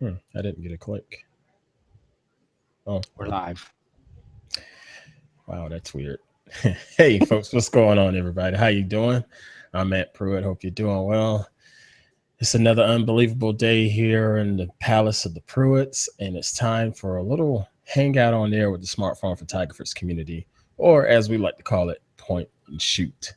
I didn't get a click. Oh, We're live. wow, that's weird. Hey, folks, what's going on, everybody? How you doing? I'm Matt Pruitt. Hope you're doing well. It's another unbelievable day here in the Palace of the Pruitts, and it's time for a little hangout on there with the smartphone photographers community, or as we like to call it, point and shoot.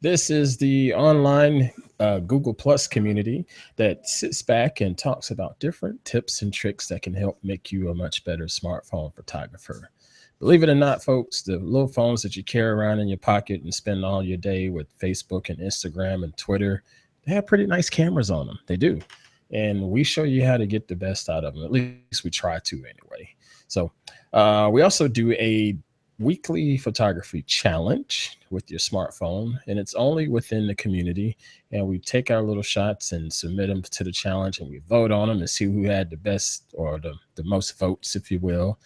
This is the online Google Plus community that sits back and talks about different tips and tricks that can help make you a much better smartphone photographer. Believe it or not, folks, the little phones that you carry around in your pocket and spend all your day with Facebook and Instagram and Twitter, they have pretty nice cameras on them. They do. And we show you how to get the best out of them. At least we try to anyway. So we also do a weekly photography challenge with your smartphone, and it's only within the community. And we take our little shots and submit them to the challenge, and we vote on them and see who had the best or the most votes, if you will.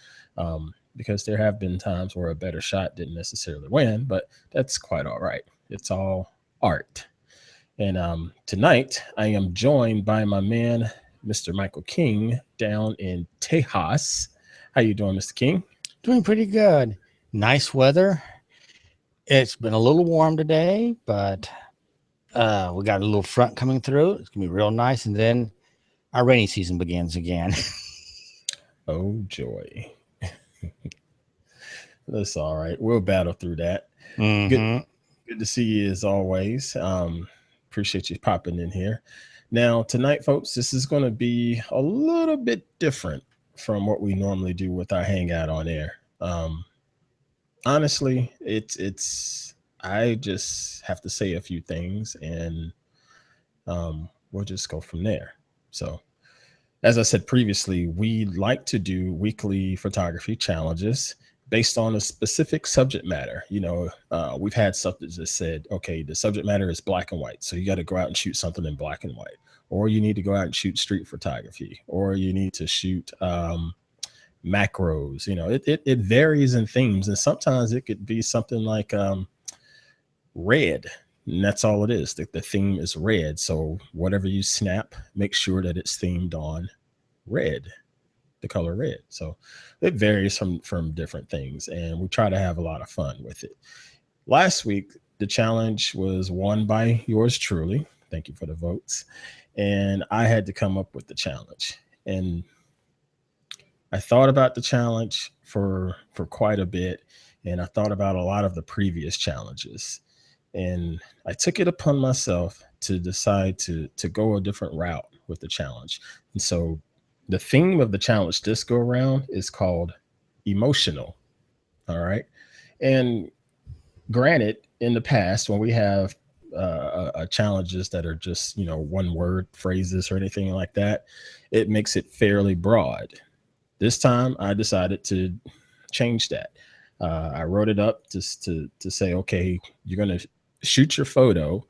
Because there have been times where a better shot didn't necessarily win, but that's quite all right. It's all art. And tonight, I am joined by my man, Mr. Michael King, down in Tejas. How you doing, Mr. King? Doing pretty good. Nice weather. It's been a little warm today, but we got a little front coming through. It's gonna be real nice, and then our rainy season begins again. Oh, joy. That's all right. We'll battle through that. Good, hmm good to see you as always. Appreciate you popping in here. Now, tonight, folks, this is going to be a little bit different from what we normally do with our hangout on air. Honestly, it's. I just have to say a few things, and we'll just go from there. So, as I said previously, we like to do weekly photography challenges based on a specific subject matter. We've had subjects that said, okay, the subject matter is black and white. So you got to go out and shoot something in black and white. Or you need to go out and shoot street photography. Or you need to shoot macros. It varies in themes. And sometimes it could be something like red. And that's all it is. The theme is red. So whatever you snap, make sure that it's themed on red, the color red. So it varies from different things, and we try to have a lot of fun with it. Last week, the challenge was won by yours truly. Thank you for the votes. And I had to come up with the challenge. And I thought about the challenge for quite a bit, and I thought about a lot of the previous challenges. And I took it upon myself to decide to go a different route with the challenge. And so the theme of the challenge this go around is called emotional. All right. And granted, in the past, when we have challenges that are just, one word phrases or anything like that, it makes it fairly broad. This time I decided to change that. I wrote it up just to say, okay, you're going to shoot your photo,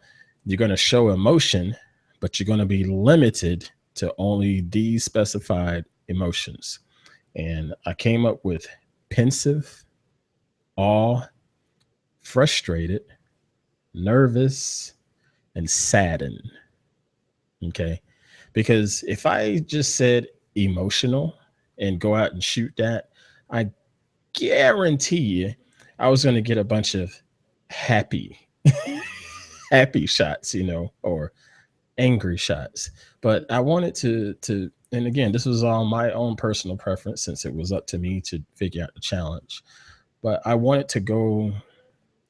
you're going to show emotion, but you're going to be limited to only these specified emotions. And I came up with pensive, awe, frustrated, nervous, and saddened. Okay. Because if I just said emotional and go out and shoot that, I guarantee you I was going to get a bunch of happy, happy shots, or angry shots. But I wanted to and again, this was all my own personal preference since it was up to me to figure out the challenge. But I wanted to go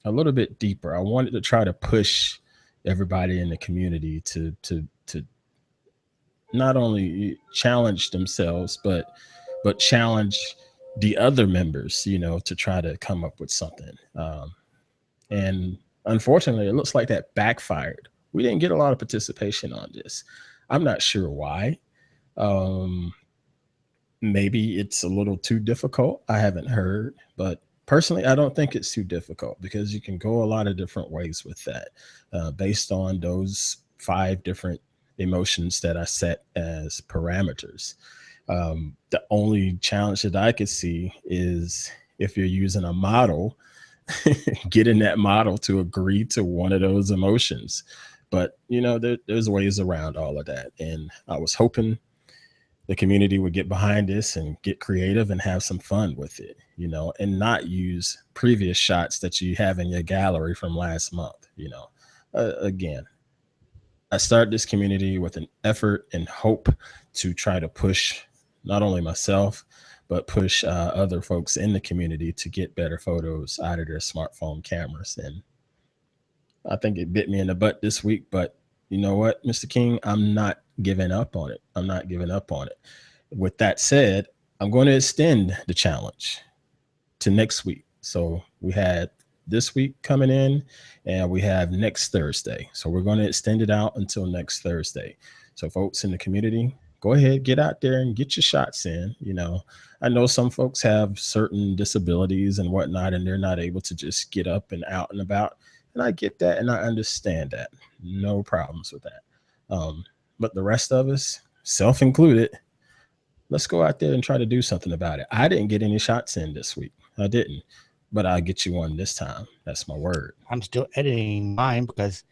a little bit deeper. I wanted to try to push everybody in the community to not only challenge themselves, but challenge the other members, to try to come up with something. And unfortunately, it looks like that backfired. We didn't get a lot of participation on this. I'm not sure why. Um, Maybe it's a little too difficult. I haven't heard, but personally, I don't think it's too difficult because you can go a lot of different ways with that, based on those five different emotions that I set as parameters. The only challenge that I could see is if you're using a model, getting that model to agree to one of those emotions. But there's ways around all of that, and I was hoping the community would get behind this and get creative and have some fun with it, and not use previous shots that you have in your gallery from last month. Again, I started this community with an effort and hope to try to push not only myself, but push other folks in the community to get better photos out of their smartphone cameras. And I think it bit me in the butt this week, but you know what, Mr. King, I'm not giving up on it. I'm not giving up on it. With that said, I'm going to extend the challenge to next week. So we had this week coming in, and we have next Thursday. So we're going to extend it out until next Thursday. So folks in the community, go ahead, get out there and get your shots in. I know some folks have certain disabilities and whatnot, and they're not able to just get up and out and about. And I get that and I understand that. No problems with that. But the rest of us, self included, let's go out there and try to do something about it. I didn't get any shots in this week. I didn't, but I'll get you one this time. That's my word. I'm still editing mine because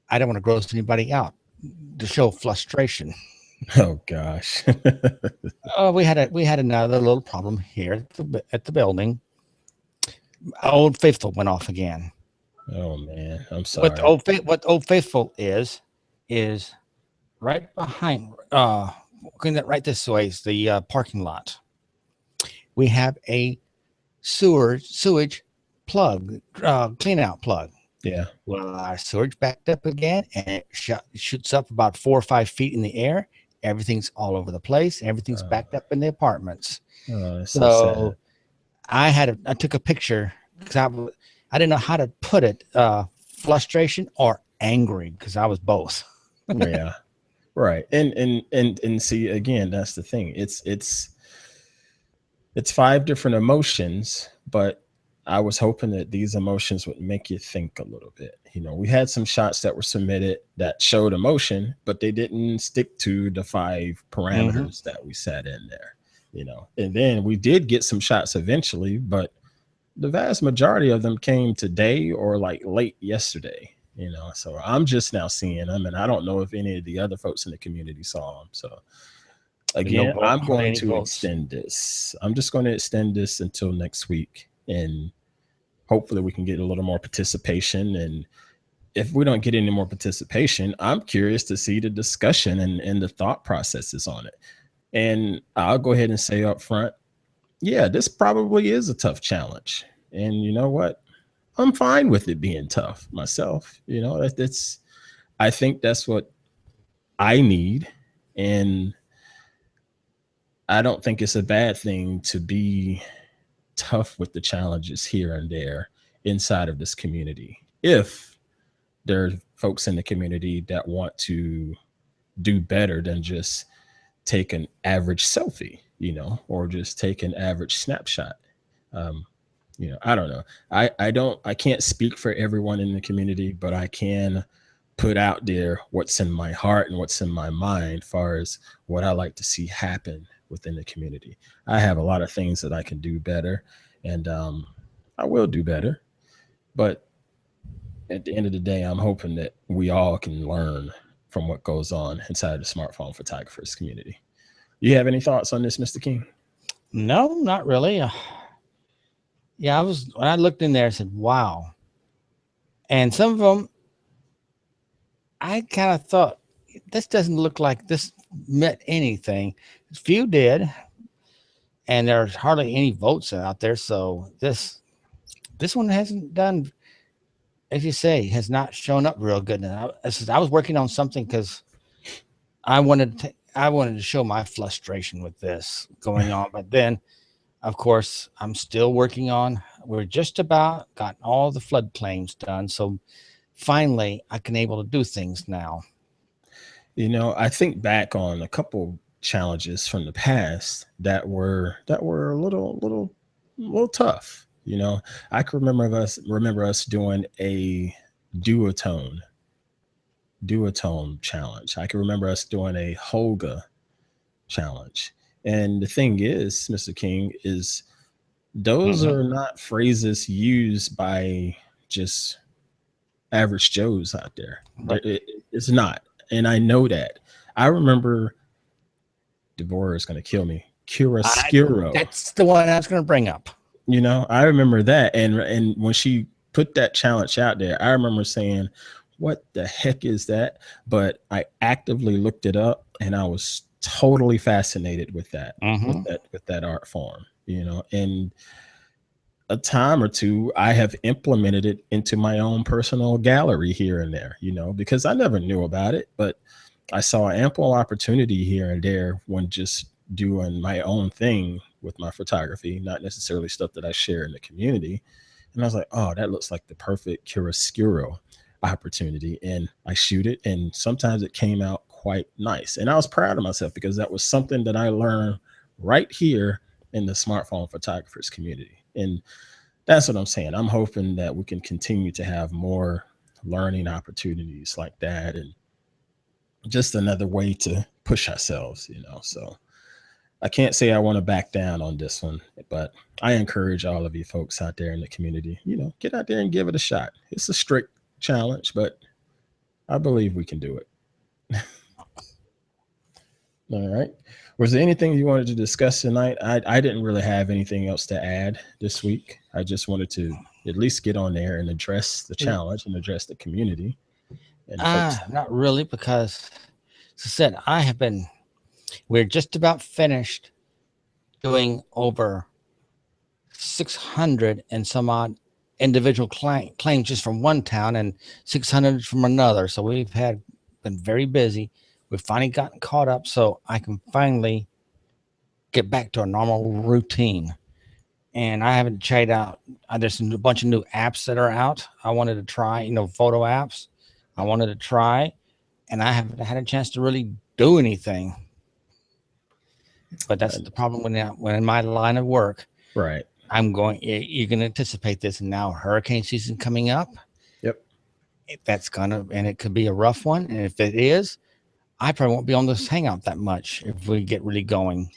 I don't want to gross anybody out to show frustration. Oh gosh. We had another little problem here at the building. Old Faithful went off again. Oh man, I'm sorry. What Old Faithful is right behind. Right this way is the parking lot. We have a sewage plug, clean out plug. Yeah. Well, our sewage backed up again, and it shoots up about 4 or 5 feet in the air. Everything's all over the place. Everything's backed up in the apartments. So sad. I took a picture because I didn't know how to put it. Frustration or angry, because I was both. Yeah. Right. And see, again, that's the thing. It's 5 different emotions, but I was hoping that these emotions would make you think a little bit. We had some shots that were submitted that showed emotion, but they didn't stick to the 5 parameters that we set in there, and then we did get some shots eventually, but the vast majority of them came today or like late yesterday, so I'm just now seeing them, and I don't know if any of the other folks in the community saw them. So again, I'm going to extend this. I'm just going to extend this until next week, and hopefully we can get a little more participation. And if we don't get any more participation, I'm curious to see the discussion and the thought processes on it. And I'll go ahead and say up front, yeah, this probably is a tough challenge. And you know what? I'm fine with it being tough myself. I think that's what I need. And I don't think it's a bad thing to be tough with the challenges here and there inside of this community. If there are folks in the community that want to do better than just take an average selfie, or just take an average snapshot. I don't know. I can't speak for everyone in the community, but I can put out there what's in my heart and what's in my mind as far as what I like to see happen within the community. I have a lot of things that I can do better, and I will do better. But at the end of the day, I'm hoping that we all can learn from what goes on inside the smartphone photographers community. You have any thoughts on this, Mr. King? No, not really. Yeah, when I looked in there, I said, wow. And some of them, I kind of thought, this doesn't look like this meant anything. A few did, and there's hardly any votes out there. So this one hasn't done, as you say, has not shown up real good. And I was working on something because I wanted to show my frustration with this going on. But then, of course, I'm still working on. We're just about gotten all the flood claims done. So finally, I can able to do things now. I think back on a couple challenges from the past that were a little tough. I can remember us doing a duotone challenge. I can remember us doing a Holga challenge. And the thing is, Mr. King, is those are not phrases used by just average Joes out there. Right. It's not. And I know that. I remember Deborah is going to kill me. Chiaroscuro. That's the one I was going to bring up. You know, I remember that, and when she put that challenge out there, I remember saying, "What the heck is that?" But I actively looked it up, and I was totally fascinated with that, Mm-hmm. with that art form. You know, and a time or two, I have implemented it into my own personal gallery here and there. You know, because I never knew about it, but I saw ample opportunity here and there when just doing my own thing with my photography, not necessarily stuff that I share in the community. And I was like, oh, that looks like the perfect chiaroscuro opportunity. And I shoot it. And sometimes it came out quite nice. And I was proud of myself because that was something that I learned right here in the smartphone photographers community. And that's what I'm saying. I'm hoping that we can continue to have more learning opportunities like that, and just another way to push ourselves, you know. So I can't say I want to back down on this one, but I encourage all of you folks out there in the community, you know, get out there and give it a shot. It's a strict challenge, but I believe we can do it. All right. Was there anything you wanted to discuss tonight? I didn't really have anything else to add this week. I just wanted to at least get on there and address the challenge and address the community and folks. Not really, because as I said, we're just about finished doing over 600 and some odd individual claims just from one town and 600 from another. So been very busy. We've finally gotten caught up, so I can finally get back to a normal routine. And I haven't tried out. There's a bunch of new apps that are out. I wanted to try, photo apps. I wanted to try, and I haven't had a chance to really do anything. But that's the problem when in my line of work. Right. You can anticipate this, and now hurricane season coming up. Yep. And it could be a rough one. And if it is, I probably won't be on this Hangout that much if we get really going.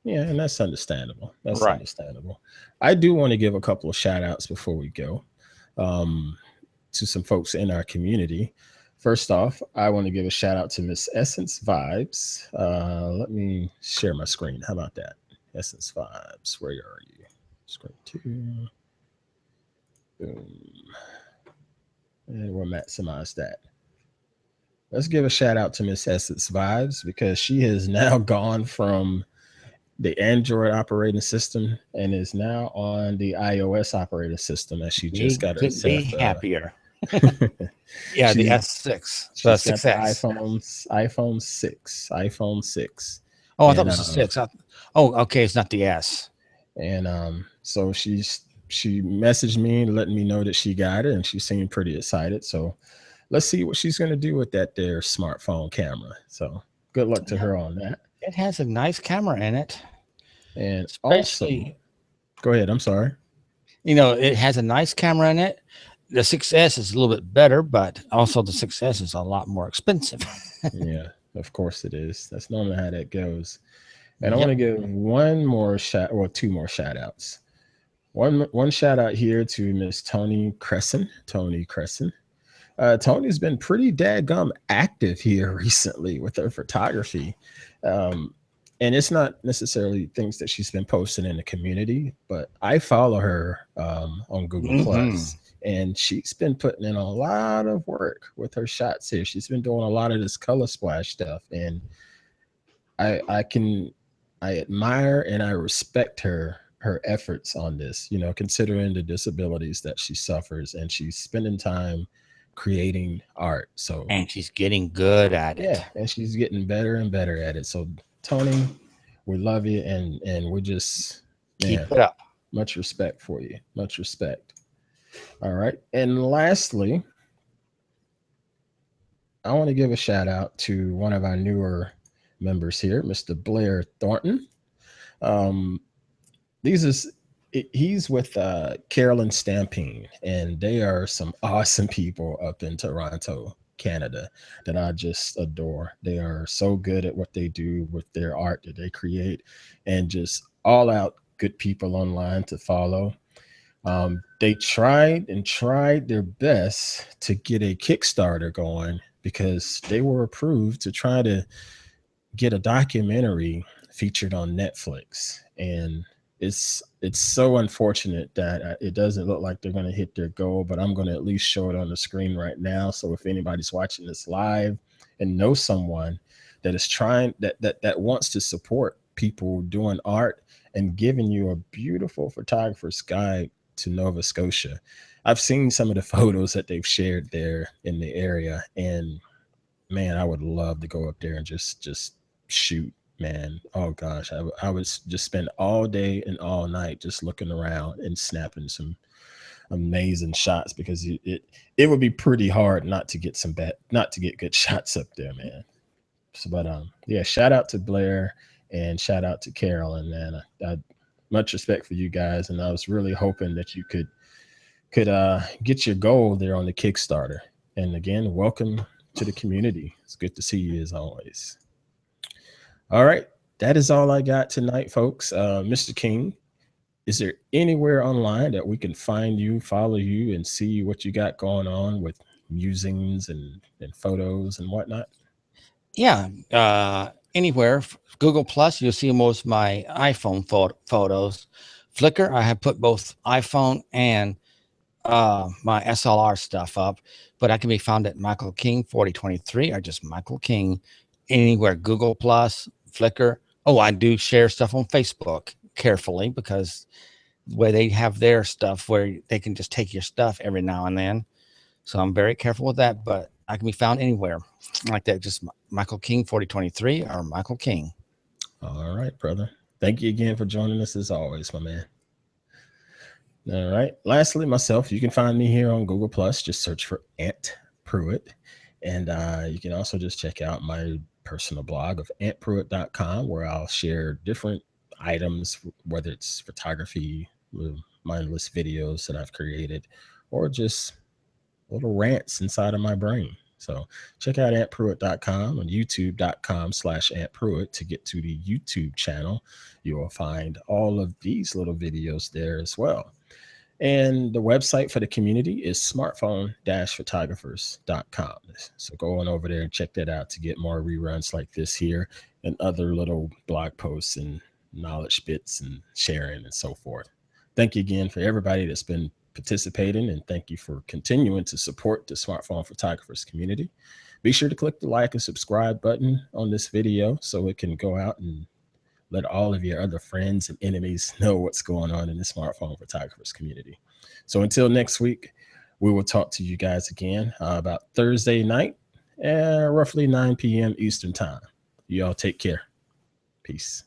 Yeah, and that's understandable. That's right. Understandable. I do want to give a couple of shout outs before we go to some folks in our community. First off, I want to give a shout out to Miss Essence Vibes. Let me share my screen. How about that? Essence Vibes. Where are you? Screen 2. Boom. And we'll maximize that. Let's give a shout out to Miss Essence Vibes because she has now gone from the Android operating system and is now on the iOS operating system as she just got herself. Be happier. Yeah, the S6. She's got the iPhone 6. Oh, I thought it was a 6. Okay, it's not the S. And so she messaged me letting me know that she got it, and she seemed pretty excited. So let's see what she's going to do with that there smartphone camera. So good luck to her on that. It has a nice camera in it. And also, go ahead. I'm sorry. It has a nice camera in it. The 6S is a little bit better, but also the 6S is a lot more expensive. Yeah, of course it is. That's normally how that goes. And I want to give two more shout outs. One shout out here to Miss Tony Crescent. Tony's been pretty dadgum active here recently with her photography. And it's not necessarily things that she's been posting in the community, but I follow her on Google Plus, and she's been putting in a lot of work with her shots here. She's been doing a lot of this color splash stuff, and I admire and I respect her efforts on this, considering the disabilities that she suffers, and she's spending time creating art. And she's getting good at it. Yeah, and she's getting better and better at it. So Tony, we love you, and we just keep it up. Much respect for you. Much respect. All right. And lastly, I want to give a shout out to one of our newer members here, Mr. Blair Thornton. He's with Carolyn Stampine, and they are some awesome people up in Toronto, Canada, that I just adore. They are so good at what they do with their art that they create, and just all out good people online to follow. They tried their best to get a Kickstarter going because they were approved to try to get a documentary featured on Netflix, and it's so unfortunate that it doesn't look like they're going to hit their goal, but I'm going to at least show it on the screen right now. So if anybody's watching this live and knows someone that is trying that wants to support people doing art and giving you a beautiful photographer's guide to Nova Scotia. I've seen some of the photos that they've shared there in the area, and man, I would love to go up there and just shoot, man. Oh gosh, I would just spend all day and all night just looking around and snapping some amazing shots, because it would be pretty hard not to get good shots up there, man. So, but yeah, shout out to Blair and shout out to Carolyn, man. I much respect for you guys, and I was really hoping that you could get your goal there on the Kickstarter. And again, welcome to the community. It's good to see you as always. All right, that is all I got tonight, folks. Mr. King, is there anywhere online that we can find you, follow you, and see what you got going on with musings and photos and whatnot? Yeah, anywhere. Google Plus, you'll see most of my iPhone photos. Flickr, I have put both iPhone and my SLR stuff up, but I can be found at Michael King 4023 or just Michael King anywhere. Google Plus, Flickr. Oh, I do share stuff on Facebook carefully, because the way they have their stuff where they can just take your stuff every now and then. So I'm very careful with that, but I can be found anywhere like that. Just Michael King 4023 or Michael King. All right, brother. Thank you again for joining us as always, my man. All right. Lastly, myself, you can find me here on Google Plus. Just search for Ant Pruitt. And you can also just check out my personal blog of antpruitt.com, where I'll share different items, whether it's photography, mindless videos that I've created, or just little rants inside of my brain. So check out antpruitt.com and youtube.com/antpruitt to get to the YouTube channel. You will find all of these little videos there as well. And the website for the community is smartphone-photographers.com. So go on over there and check that out to get more reruns like this here and other little blog posts and knowledge bits and sharing and so forth. Thank you again for everybody that's been participating, and thank you for continuing to support the Smartphone Photographers community. Be sure to click the like and subscribe button on this video so it can go out and let all of your other friends and enemies know what's going on in the Smartphone Photographers community. So until next week, we will talk to you guys again about Thursday night at roughly 9 p.m. Eastern time. You all take care. Peace.